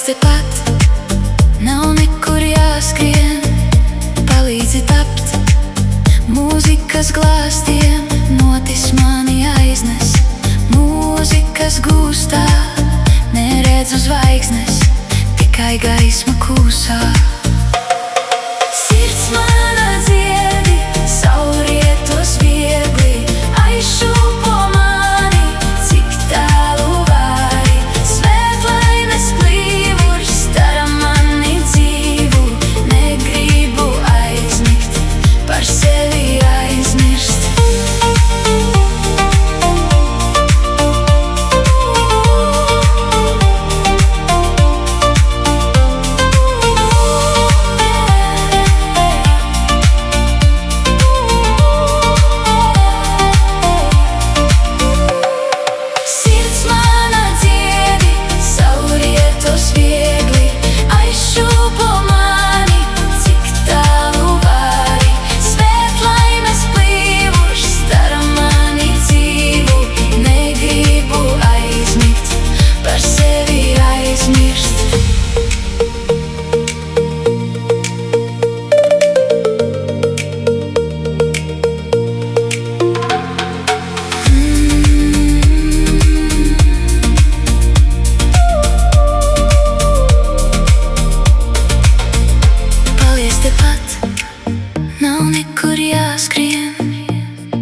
Tepat nav nekur jāskrien, palīdzi tapt mūzikas glāstiem. Notis mani aiznes mūzikas gūstā, neredzu zvaigznes, tikai gaisma kūsā. Sirds mana dziedi, saulrietos viegli aizšūpo mani, cik tālu vari. Svētlaimes plīvurs dara mani dzīvu, negribu aizmigt, par sevi aizmirst. Nav nekur jāskrien,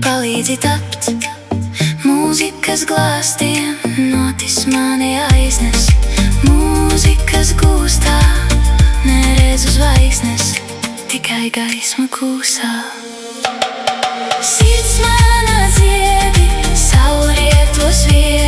palīdzi tapt mūzikas glāstiem. Notis mani aiznes mūzikas gūstā, neredzu zvaigznes, tikai gaisma kūsā. Sirds mana dziedi, saulrietos viegli